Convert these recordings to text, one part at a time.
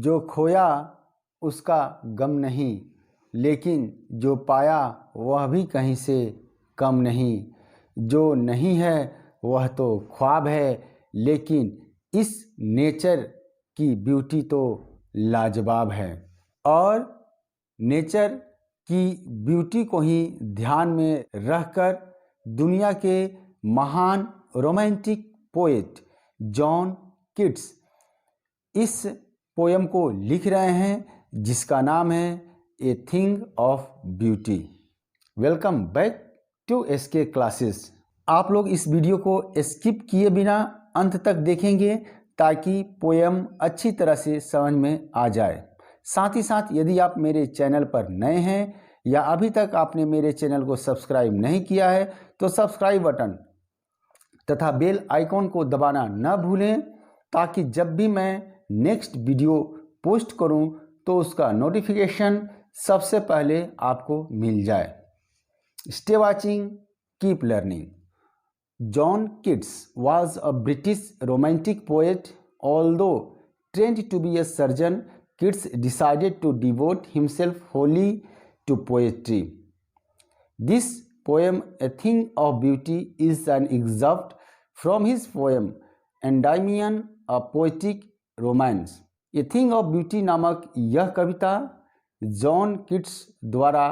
जो खोया उसका गम नहीं, लेकिन जो पाया वह भी कहीं से कम नहीं। जो नहीं है वह तो ख्वाब है, लेकिन इस नेचर की ब्यूटी तो लाजवाब है। और नेचर की ब्यूटी को ही ध्यान में रखकर दुनिया के महान रोमांटिक पोएट जॉन कीट्स इस पोयम को लिख रहे हैं, जिसका नाम है a thing of beauty. Welcome back to SK classes. आप लोग इस वीडियो को स्किप किए बिना अंत तक देखेंगे ताकि पोयम अच्छी तरह से समझ में आ जाए। साथ ही साथ यदि आप मेरे चैनल पर नए हैं या अभी तक आपने मेरे चैनल को सब्सक्राइब नहीं किया है तो सब्सक्राइब बटन तथा बेल आइकॉन को दबाना न भूलें, ताकि जब भी मैं नेक्स्ट वीडियो पोस्ट करूं तो उसका नोटिफिकेशन सबसे पहले आपको मिल जाए। Stay watching, keep learning. John Keats was a British romantic poet. Although trained to be a surgeon, Keats decided to devote himself wholly to poetry. This poem, A Thing of Beauty, is an excerpt from his poem Endymion, a Poetic Romance. A Thing of Beauty नामक यह कविता John Keats द्वारा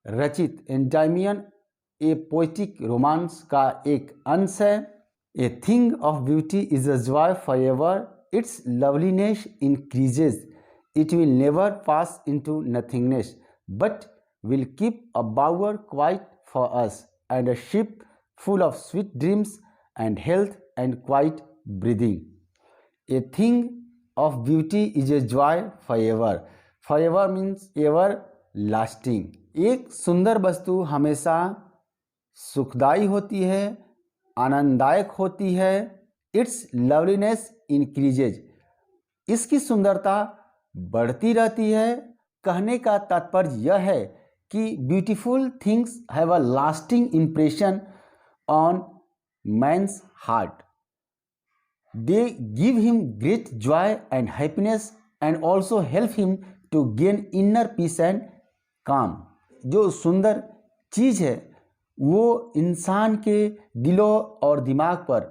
रचित एंडाइमियन ए poetic romance का एक अंश है। A thing of beauty is a joy for ever, its loveliness increases, it will never pass into nothingness, but will keep a bower quiet for us and a sleep full of sweet dreams and health and quiet breathing. A thing of beauty is a joy for ever. For ever means everlasting. एक सुंदर वस्तु हमेशा सुखदाई होती है, आनंददायक होती है। इट्स लवलीनेस इंक्रीजेज, इसकी सुंदरता बढ़ती रहती है। कहने का तात्पर्य यह है कि beautiful things have a lasting impression on man's heart. They give him great joy and happiness and also help him to gain inner peace and calm. जो सुंदर चीज़ है वो इंसान के दिलों और दिमाग पर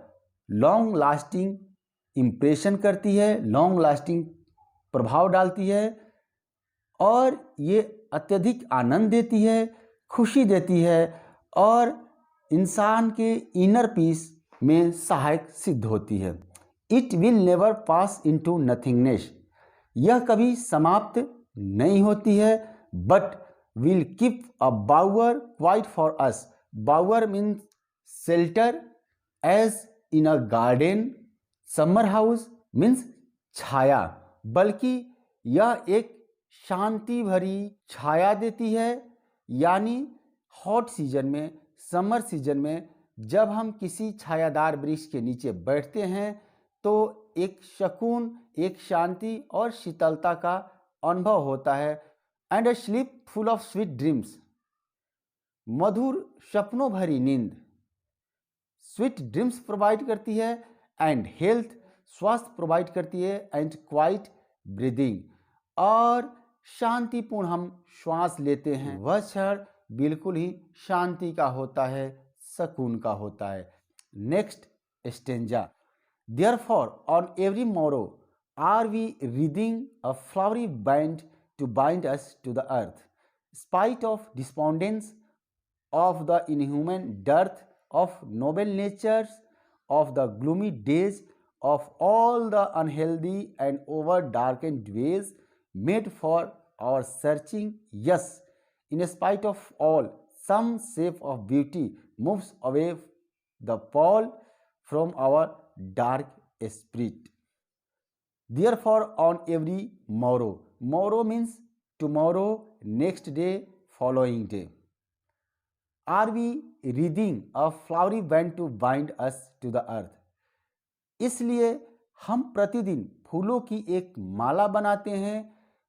लॉन्ग लास्टिंग इम्प्रेशन करती है, लॉन्ग लास्टिंग प्रभाव डालती है, और ये अत्यधिक आनंद देती है, खुशी देती है, और इंसान के इनर पीस में सहायक सिद्ध होती है। It will never pass into nothingness, यह कभी समाप्त नहीं होती है, but will keep a bower quiet for us. Bower means shelter, as in a garden. Summer house means छाया, बल्कि यह एक शांति भरी छाया देती है। यानी हॉट सीजन में, समर सीजन में जब हम किसी छायादार वृक्ष के नीचे बैठते हैं तो एक सुकून, एक शांति और शीतलता का अनुभव होता है। And a sleep full of sweet dreams, मधुर सपनों भरी नींद स्वीट ड्रीम्स प्रोवाइड करती है। एंड हेल्थ, स्वास्थ्य प्रोवाइड करती है। एंड क्वाइट ब्रीदिंग, और शांतिपूर्ण हम श्वास लेते हैं, वह क्षण बिल्कुल ही शांति का होता है, सुकून का होता है। Next stanza. Therefore, on every morrow are we wreathing a flowery band to bind us to the earth, spite of despondence, of the inhuman dearth of noble natures, of the gloomy days, of all the unhealthy and over-darkened ways made for our searching. Yes, in spite of all, some shape of beauty moves away the pall from our dark spirit. Therefore, on every morrow, morrow means tomorrow, next day, following day, are we wreathing a flowery band to bind us to the earth. इसलिए हम प्रतिदिन फूलों की एक माला बनाते हैं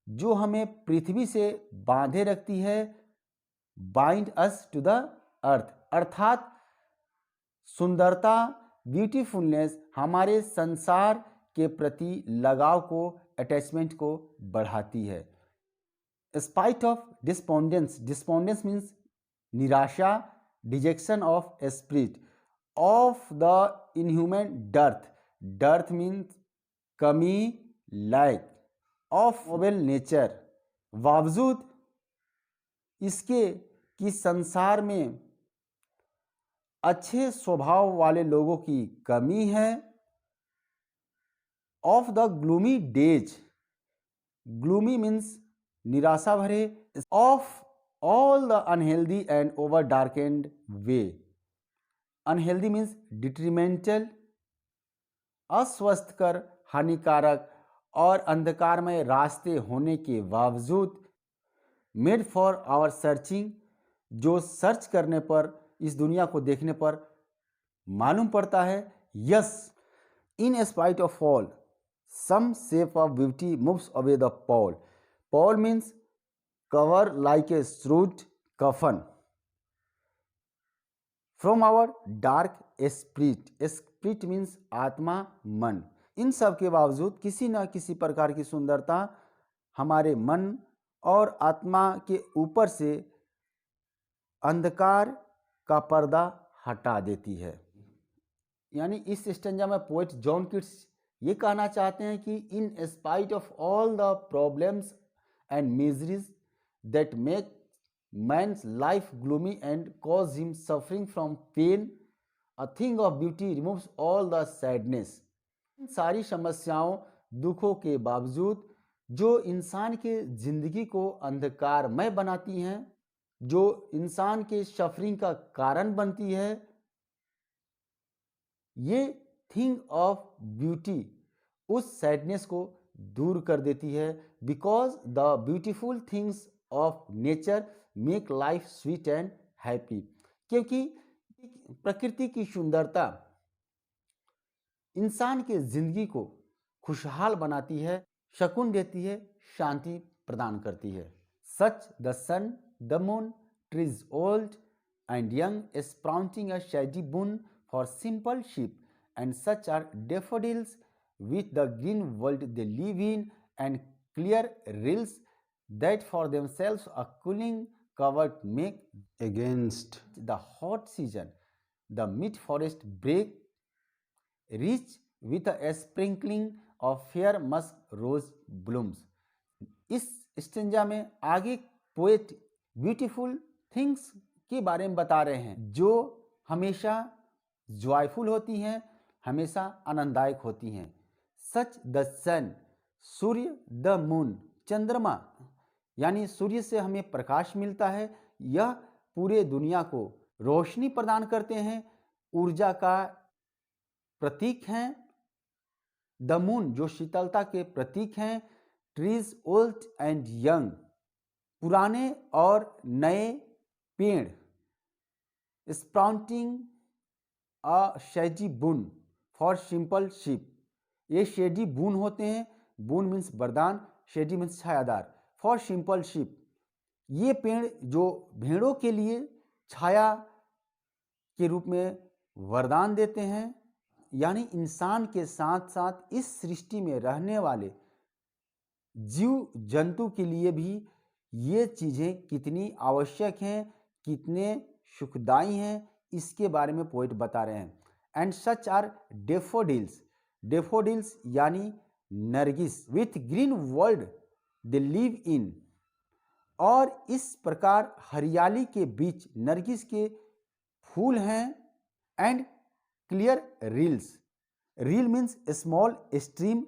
जो हमें पृथ्वी से बांधे रखती है। Bind us to the earth, अर्थात सुंदरता, ब्यूटीफुलनेस हमारे संसार के प्रति लगाव को, अटैचमेंट को बढ़ाती है। Spite of despondence, despondence means निराशा, dejection of spirit, of the inhuman dearth, dearth means कमी, लैक, ऑफ नोबल नेचर, बावजूद इसके कि संसार में अच्छे स्वभाव वाले लोगों की कमी है। Of the gloomy days, gloomy means निराशा भरे, of all the unhealthy and over darkened way, unhealthy means detrimental, अस्वस्थकर, हानिकारक और अंधकारमय रास्ते होने के बावजूद, मेड फॉर आवर सर्चिंग, जो सर्च करने पर, इस दुनिया को देखने पर मालूम पड़ता है। Yes, in spite of all some shape of beauty moves away the pall, pall means cover like a shroud कफन, from our dark spirit, spirit means आत्मा, मन। इन सब के बावजूद किसी न किसी प्रकार की सुंदरता हमारे मन और आत्मा के ऊपर से अंधकार का पर्दा हटा देती है। यानी इस स्टेंजा में पोएट जॉन कीट्स ये कहना चाहते हैं कि in spite of all the problems and miseries that make man's life gloomy and cause him suffering from pain, a thing of beauty removes all the sadness. इन सारी समस्याओं, दुखों के बावजूद जो इंसान के जिंदगी को अंधकारमय बनाती हैं, जो इंसान के सफरिंग का कारण बनती है, ये थिंग ऑफ ब्यूटी उस सैडनेस को दूर कर देती है। Because the beautiful things of nature make life sweet and happy, क्योंकि प्रकृति की सुंदरता इंसान के जिंदगी को खुशहाल बनाती है, सुकून देती है, शांति प्रदान करती है। Such the sun, the moon, trees old and young sprouting a shady boon for simple sheep, and such are daffodils with the green world they live in, and clear rills that for themselves a cooling covert make against the hot season. The mid forest break rich with a sprinkling of fair musk rose blooms. इस stanza में आगे poet beautiful things के बारे में बता रहे हैं जो हमेशा जॉयफुल होती हैं, हमेशा आनंददायक होती हैं। सच द सन, सूर्य, द मून, चंद्रमा, यानी सूर्य से हमें प्रकाश मिलता है, यह पूरे दुनिया को रोशनी प्रदान करते हैं, ऊर्जा का प्रतीक हैं। द मून जो शीतलता के प्रतीक हैं। ट्रीज ओल्ड एंड यंग, पुराने और नए पेड़। Sprouting a shady boon for simple sheep, ये शेडी बून होते हैं, बून मीन्स वरदान, शेडी मीन्स छायादार, फॉर सिंपल शीप, ये पेड़ जो भेड़ों के लिए छाया के रूप में वरदान देते हैं। यानी इंसान के साथ साथ इस सृष्टि में रहने वाले जीव जंतु के लिए भी ये चीज़ें कितनी आवश्यक हैं, कितने सुखदाई हैं, इसके बारे में पोएट बता रहे हैं। And such are daffodils, daffodils यानी नरगिस, with green world they live in, और इस प्रकार हरियाली के बीच नरगिस के फूल हैं। And clear reels, reel means small stream,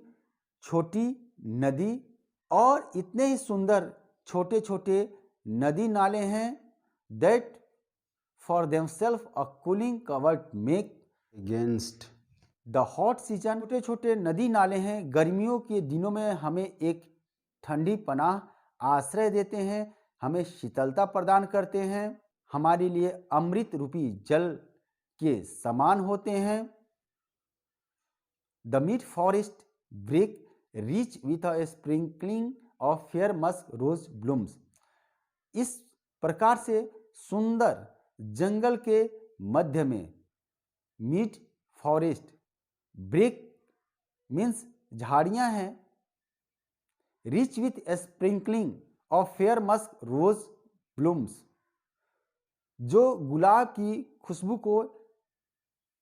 छोटी नदी, और इतने ही सुंदर छोटे छोटे नदी नाले हैं। That for themself a cooling covert make against the hot season, छोटे छोटे नदी नाले हैं, गर्मियों के दिनों में हमें एक ठंडी पनाह आश्रय देते हैं, हमें शीतलता प्रदान करते हैं, हमारे लिए अमृत रूपी जल के समान होते हैं। The mid forest brake rich with a sprinkling of fair musk rose blooms, इस प्रकार से सुंदर जंगल के मध्य में मिड फॉरेस्ट, ब्रेक मीन्स झाड़ियाँ हैं, rich with sprinkling of fair musk rose blooms, जो गुलाब की खुशबू को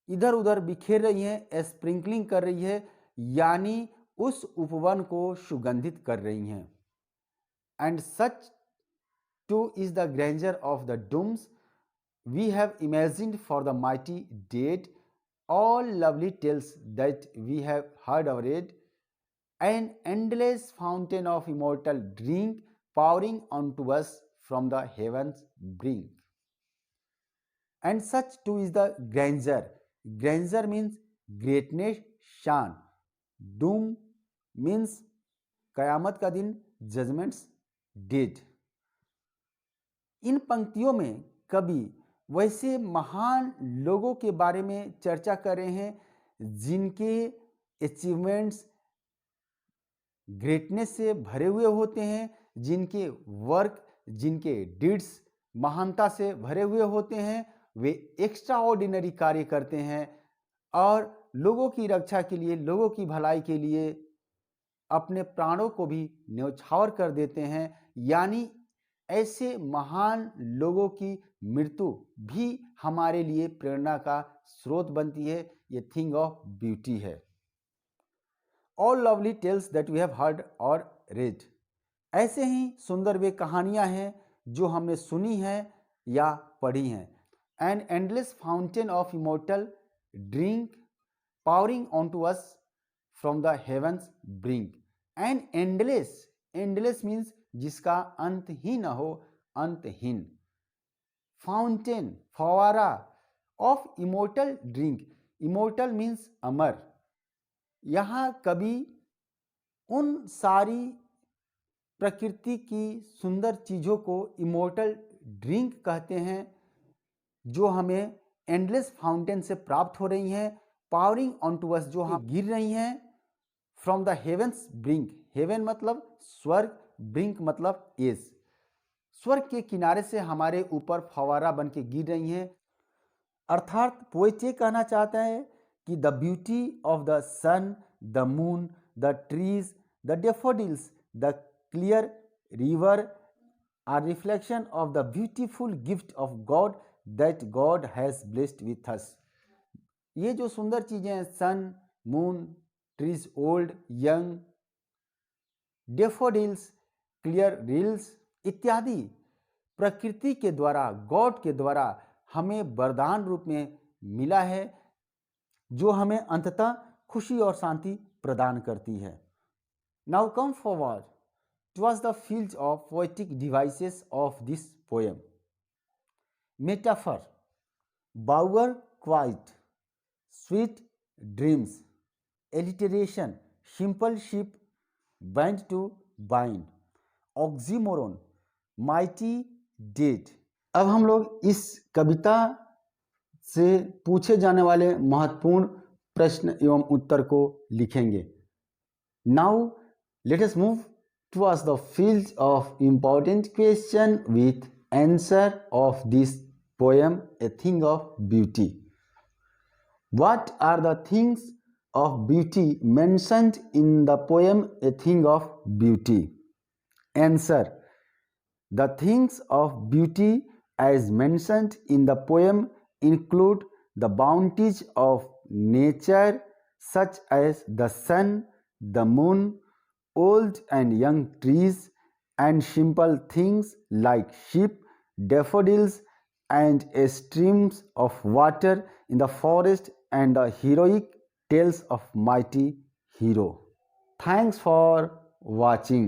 इधर उधर बिखेर रही है, स्प्रिंकलिंग कर रही है, यानी उस उपवन को सुगंधित कर रही हैं। And such too is the grandeur of the dooms we have imagined for the mighty dead, all lovely tales that we have heard or read, an endless fountain of immortal drink pouring onto us from the heavens brink. And such too is the grandeur. Grandeur means greatness, शान. Doom means कयामत का दिन, judgments, dead. इन पंक्तियों में कवि वैसे महान लोगों के बारे में चर्चा कर रहे हैं जिनके अचीवमेंट्स ग्रेटनेस से भरे हुए होते हैं, जिनके वर्क, जिनके डीड्स महानता से भरे हुए होते हैं। वे एक्स्ट्रा ऑर्डिनरी कार्य करते हैं और लोगों की रक्षा के लिए, लोगों की भलाई के लिए अपने प्राणों को भी न्यौछावर कर देते हैं। यानी ऐसे महान लोगों की मृत्यु भी हमारे लिए प्रेरणा का स्रोत बनती है। ये थिंग ऑफ ब्यूटी है। All lovely tales that we have heard और रेड, ऐसे ही सुंदर वे कहानियां हैं जो हमने सुनी हैं या पढ़ी हैं। An endless fountain of immortal drink pouring on to us from the heavens brink. An endless, endless means जिसका अंत ही न हो, अंतहीन। फाउंटेन, फवारा of immortal drink, immortal means अमर। यहाँ कवि उन सारी प्रकृति की सुंदर चीज़ों को इमोर्टल ड्रिंक कहते हैं जो हमें एंडलेस फाउंटेन से प्राप्त हो रही हैं, पावरिंग ऑन टू अस, जो हम गिर रही हैं from the heavens brink. Heaven मतलब स्वर्ग, ब्रिंक मतलब एज, स्वर्ग के किनारे से हमारे ऊपर फवारा बन के गिर रही हैं। अर्थात पोएट ये कहना चाहता है कि the beauty of the sun, the moon, the trees, the daffodils, the clear river are reflection of the beautiful gift of God that God has blessed with us. ये जो सुंदर चीजें हैं, sun, moon, trees old young, daffodils, clear rills इत्यादि प्रकृति के द्वारा, God के द्वारा हमें वरदान रूप में मिला है जो हमें अंततः खुशी और शांति प्रदान करती है। Now come forward towards the field of poetic devices of this poem. Metaphor, bower quiet, sweet dreams, alliteration, simple sheep, band to bind, oxymoron, mighty dead. अब हम लोग इस कविता से पूछे जाने वाले महत्वपूर्ण प्रश्न एवं उत्तर को लिखेंगे। Now let us move towards the field of important question with answer of this poem a thing of beauty. What are the things of beauty mentioned in the poem A Thing of Beauty? Answer: the things of beauty as mentioned in the poem include the bounties of nature such as the sun, the moon, old and young trees, and simple things like sheep, daffodils, and streams of water in the forest, and the heroic tales of mighty hero. Thanks for watching.